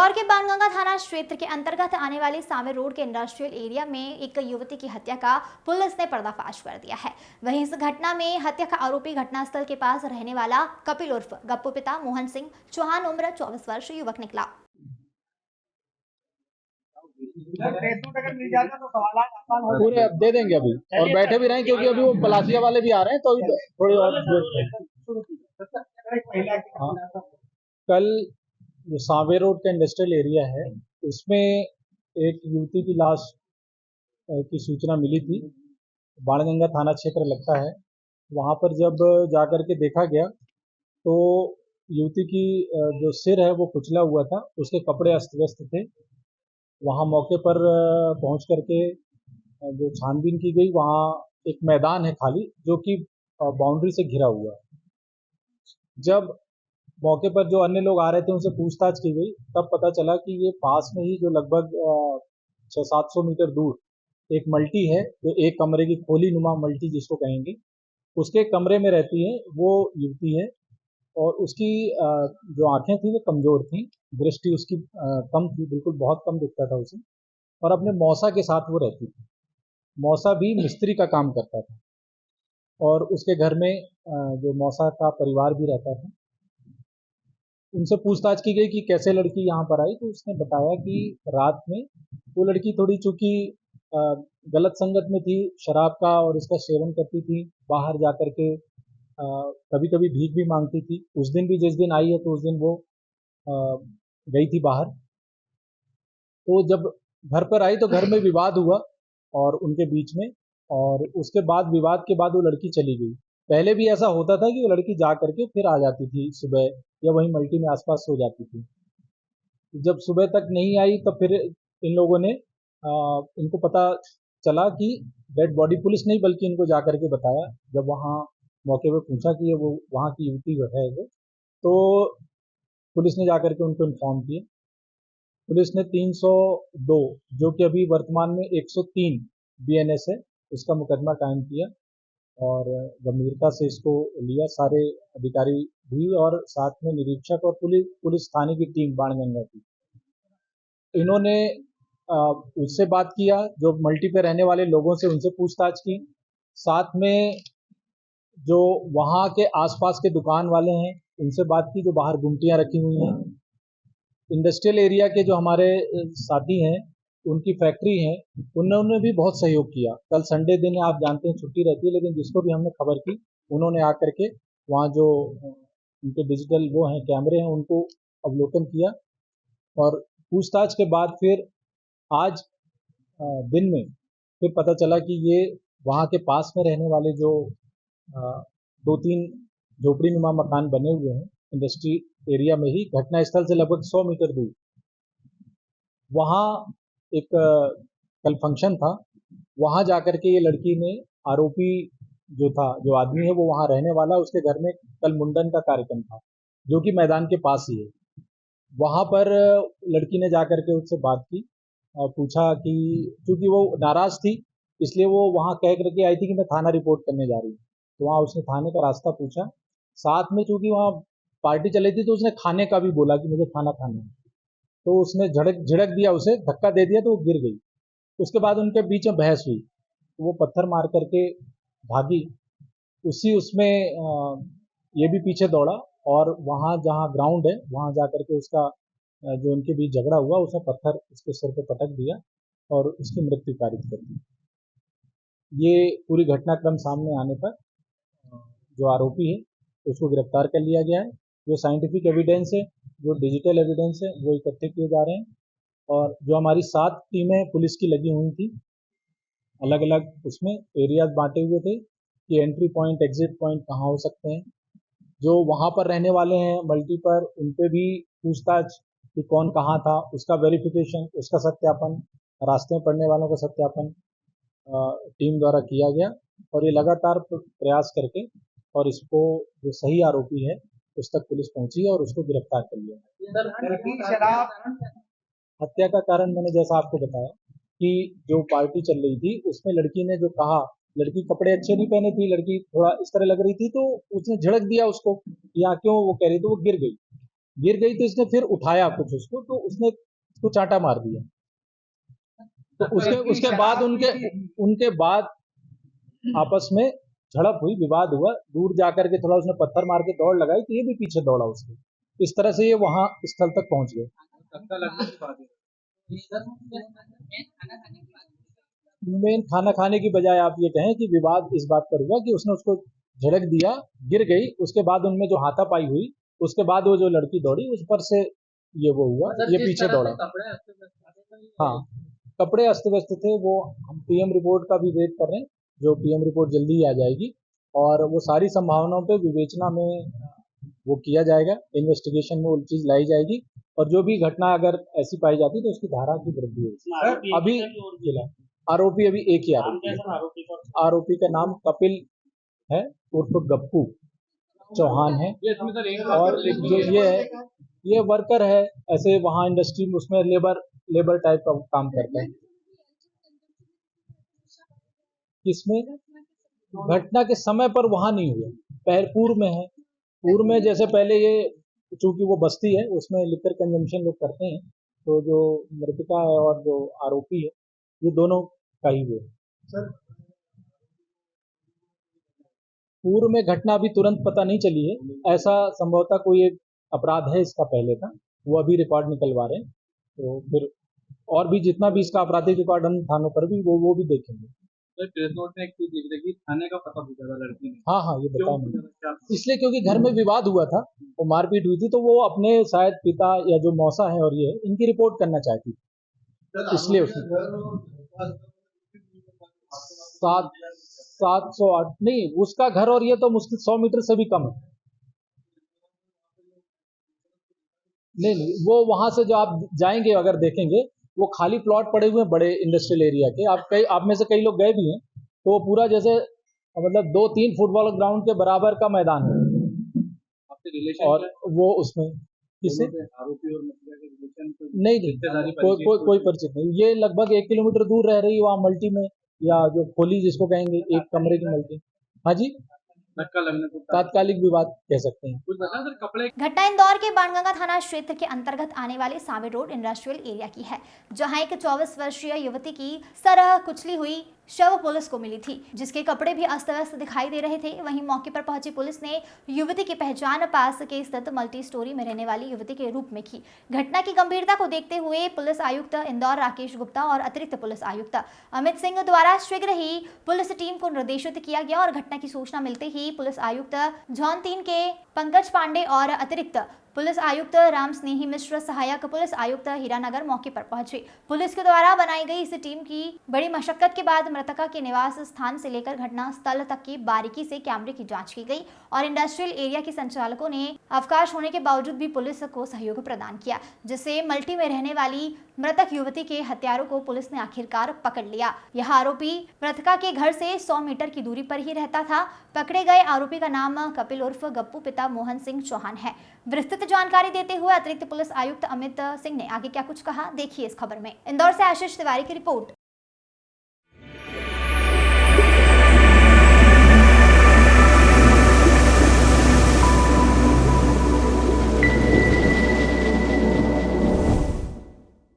इंदौर के बाणगंगा थाना क्षेत्र के अंतर्गत आने वाले सांवेर रोड के इंडस्ट्रियल एरिया में एक युवती की हत्या का पुलिस ने पर्दाफाश कर दिया है। वहीं इस घटना में हत्या का आरोपी घटनास्थल के पास रहने वाला कपिल उर्फ गप्पू पिता मोहन सिंह चौहान उम्र 24 वर्ष युवक निकला। पूरे अब दे देंगे अभी, और बैठे भी रहें क्योंकि अभी वो पलासिया वाले भी आ रहे हैं, तो अभी थोड़ी और हाँ। कल जो सांवेर रोड का इंडस्ट्रियल एरिया है उसमें एक युवती की लाश की सूचना मिली थी। बाणगंगा थाना क्षेत्र लगता है। वहाँ पर जब जाकर के देखा गया तो युवती की जो सिर है वो कुचला हुआ था, उसके कपड़े अस्त व्यस्त थे। वहाँ मौके पर पहुँच करके जो छानबीन की गई, वहाँ एक मैदान है खाली जो कि बाउंड्री से घिरा हुआ है। जब मौके पर जो अन्य लोग आ रहे थे उनसे पूछताछ की गई, तब पता चला कि ये पास में ही जो लगभग 600-700 मीटर दूर एक मल्टी है, जो एक कमरे की खोली नुमा मल्टी जिसको कहेंगे, उसके कमरे में रहती है वो युवती है। और उसकी जो आंखें थी वो कमजोर थी, दृष्टि उसकी कम थी, बिल्कुल बहुत कम दिखता था उसे। और अपने मौसा के साथ वो रहती थी। मौसा भी मिस्त्री का काम करता था और उसके घर में जो मौसा का परिवार भी रहता था। उनसे पूछताछ की गई कि कैसे लड़की यहाँ पर आई, तो उसने बताया कि रात में वो लड़की थोड़ी चूंकि गलत संगत में थी, शराब का और इसका सेवन करती थी, बाहर जा कर के कभी कभी भीख भी मांगती थी। उस दिन भी जिस दिन आई है तो उस दिन वो गई थी बाहर। तो जब घर पर आई तो घर में विवाद हुआ और उनके बीच में, और उसके बाद विवाद के बाद वो लड़की चली गई। पहले भी ऐसा होता था कि वो लड़की जा करके फिर आ जाती थी सुबह, या वहीं मल्टी में आसपास सो जाती थी। जब सुबह तक नहीं आई तब फिर इन लोगों ने इनको पता चला कि डेड बॉडी, पुलिस नहीं बल्कि इनको जा करके बताया। जब वहाँ मौके पर पूछा कि ये वो वहाँ की युवती है वो, तो पुलिस ने जा करके उनको इन्फॉर्म किया। पुलिस ने 302, जो कि अभी वर्तमान में 103 बीएनएस है, उसका मुकदमा कायम किया और गंभीरता से इसको लिया सारे अधिकारी भी, और साथ में निरीक्षक और पुलिस थाने की टीम बाणगंगा की। इन्होंने उससे बात किया, जो मल्टी पे रहने वाले लोगों से उनसे पूछताछ की, साथ में जो वहाँ के आसपास के दुकान वाले हैं उनसे बात की, जो बाहर गुमटियां रखी हुई हैं। इंडस्ट्रियल एरिया के जो हमारे साथी हैं, उनकी फैक्ट्री है, उन्होंने भी बहुत सहयोग किया। कल संडे दिन है, आप जानते हैं छुट्टी रहती है, लेकिन जिसको भी हमने खबर की उन्होंने आकर के वहाँ जो उनके डिजिटल वो हैं कैमरे हैं उनको अवलोकन किया। और पूछताछ के बाद फिर आज दिन में फिर पता चला कि ये वहाँ के पास में रहने वाले जो 2-3 झोपड़ी नुमा मकान बने हुए हैं इंडस्ट्री एरिया में ही, घटना स्थल से लगभग 100 मीटर दूर, वहाँ एक कल फंक्शन था। वहाँ जाकर के ये लड़की ने, आरोपी जो था, जो आदमी है वो वहाँ रहने वाला, उसके घर में कल मुंडन का कार्यक्रम था जो कि मैदान के पास ही है। वहाँ पर लड़की ने जाकर के उससे बात की और पूछा कि क्योंकि वो नाराज थी इसलिए वो वहाँ कह करके आई थी कि मैं थाना रिपोर्ट करने जा रही हूँ। तो वहाँ उसने थाने का रास्ता पूछा। साथ में चूंकि वहाँ पार्टी चली थी तो उसने खाने का भी बोला कि मुझे खाना खाना है। तो उसने झिड़क दिया, उसे धक्का दे दिया तो वो गिर गई। उसके बाद उनके बीच में बहस हुई तो वो पत्थर मार करके भागी। उसी उसमें ये भी पीछे दौड़ा और वहाँ जहाँ ग्राउंड है वहाँ जा करके उसका जो उनके बीच झगड़ा हुआ, उसने पत्थर उसके सिर पे पटक दिया और उसकी मृत्यु कारित कर दी। ये पूरी घटनाक्रम सामने आने पर जो आरोपी है उसको गिरफ्तार कर लिया गया है। जो साइंटिफिक एविडेंस है, जो डिजिटल एविडेंस है, वो इकट्ठे किए जा रहे हैं। और जो हमारी 7 टीमें पुलिस की लगी हुई थी, अलग अलग उसमें एरियाज बांटे हुए थे कि एंट्री पॉइंट एग्जिट पॉइंट कहाँ हो सकते हैं। जो वहाँ पर रहने वाले हैं मल्टी पर, उन पे भी पूछताछ कि कौन कहाँ था, उसका वेरिफिकेशन, उसका सत्यापन, रास्ते में पड़ने वालों का सत्यापन टीम द्वारा किया गया। और ये लगातार प्रयास करके और इसको जो सही आरोपी है उस तक पुलिस पहुंची है और उसको गिरफ्तार कर लिया। हत्या का कारण मैंने जैसा आपको बताया कि जो पार्टी चल रही थी उसमें लड़की ने जो कहा, लड़की कपड़े अच्छे नहीं पहने थी, लड़की थोड़ा इस तरह लग रही थी, तो उसने झिड़क दिया उसको, या क्यों वो कह रही थी, वो गिर गई। गिर गई तो इसने फिर उठाया कुछ उसको, तो उसने उसको चांटा मार दिया। तो उसके बाद उनके बाद आपस में झड़प हुई, विवाद हुआ। दूर जाकर के थोड़ा उसने पत्थर मार के दौड़ लगाई, तो ये भी पीछे दौड़ा उसके। इस तरह से ये वहां स्थल तक पहुंच गए। मेन खाना खाने की बजाय आप ये कहें कि विवाद इस बात पर हुआ कि उसने उसको झड़क दिया, गिर गई। उसके बाद उनमें जो हाथापाई हुई, उसके बाद वो जो लड़की दौड़ी उस पर से ये वो हुआ, ये पीछे दौड़ा। हाँ, कपड़े अस्त व्यस्त थे। वो हम पीएम रिपोर्ट का भी वेट कर रहे हैं, जो पीएम रिपोर्ट जल्दी ही आ जाएगी, और वो सारी संभावनाओं पे विवेचना में वो किया जाएगा, इन्वेस्टिगेशन में वो चीज लाई जाएगी, और जो भी घटना अगर ऐसी पाई जाती है तो उसकी धारा की वृद्धि होगी। अभी फिलहाल आरोपी अभी एक ही आरोपी है। आरोपी का नाम कपिल है, उर्फ गप्पू चौहान है। और जो ये है, ये वर्कर है, ऐसे वहाँ इंडस्ट्री में उसमें लेबर टाइप का काम करता है। किसमें? घटना के समय पर वहां नहीं हुआ, पूर्व में है। पूर्व में जैसे पहले ये, चूंकि वो बस्ती है, उसमें लिकर कंजम्पशन लोग करते हैं, तो जो मृतका है और जो आरोपी है, ये दोनों का ही हुआ। पूर्व में घटना अभी तुरंत पता नहीं चली है, ऐसा संभवतः कोई एक अपराध है इसका पहले का, वो अभी रिकॉर्ड निकलवा रहे हैं। तो फिर और भी जितना भी इसका आपराधिक रिकॉर्ड हम थानों पर भी वो भी देखेंगे। प्रेस नोट में एक चीज लिख रही थाने का पता पूछा था लड़की ने। हाँ, ये बताया मैंने। इसलिए क्योंकि घर में विवाद हुआ था, वो मारपीट हुई थी, तो वो अपने शायद पिता या जो मौसा है और ये इनकी रिपोर्ट करना चाहती थी, इसलिए उसने 708 नहीं, उसका घर और ये तो मुश्किल 100 मीटर से भी कम है। नहीं, वो वहां से जो आप जाएंगे अगर देखेंगे, वो खाली प्लॉट पड़े हुए हैं बड़े इंडस्ट्रियल एरिया के। आप में से कई लोग गए भी हैं, तो वो पूरा जैसे मतलब 2-3 फुटबॉल ग्राउंड के बराबर का मैदान है। और वो उसमें किसे आरोपी और नहीं, कोई परिचित नहीं। ये लगभग 1 किलोमीटर दूर रह रही है, वहाँ मल्टी में, या जो खोली जिसको कहेंगे, एक कमरे की मल्टी। हाँ जी, तात्कालिक विवाद कह सकते हैं। कुछ बता सर, कपड़े। घटना इंदौर के बाणगंगा थाना क्षेत्र के अंतर्गत आने वाले सांवेर रोड इंडस्ट्रियल एरिया की है, जहां एक 24 वर्षीय युवती की सरह कुचली हुई शव पुलिस को मिली थी, जिसके कपड़े भी अस्त व्यस्त दिखाई दे रहे थे। वहीं मौके पर पहुंची पुलिस ने युवती की पहचान पास के स्थित मल्टी स्टोरी में रहने वाली युवती के रूप में की। घटना की गंभीरता को देखते हुए पुलिस आयुक्त इंदौर राकेश गुप्ता और अतिरिक्त पुलिस आयुक्त अमित सिंह द्वारा शीघ्र ही पुलिस टीम को निर्देशित किया गया, और घटना की सूचना मिलते ही पुलिस आयुक्त जोन 3 के पंकज पांडे और अतिरिक्त पुलिस आयुक्त राम स्नेही मिश्र, सहायक पुलिस आयुक्त हीरानगर मौके पर पहुंचे। पुलिस के द्वारा बनाई गई इस टीम की बड़ी मशक्कत के बाद मृतका के निवास स्थान से लेकर घटना स्थल तक की बारीकी से कैमरे की जांच की गई, और इंडस्ट्रियल एरिया के संचालकों ने अवकाश होने के बावजूद भी पुलिस को सहयोग प्रदान किया, जिससे मल्टी में रहने वाली मृतक युवती के हत्यारों को पुलिस ने आखिरकार पकड़ लिया। यह आरोपी मृतका के घर से 100 मीटर की दूरी पर ही रहता था। पकड़े गए आरोपी का नाम कपिल उर्फ गप्पू पिता मोहन सिंह चौहान है। विस्तृत जानकारी देते हुए अतिरिक्त पुलिस आयुक्त अमित सिंह ने आगे क्या कुछ कहा, देखिए इस खबर में। इंदौर से आशीष तिवारी की रिपोर्ट।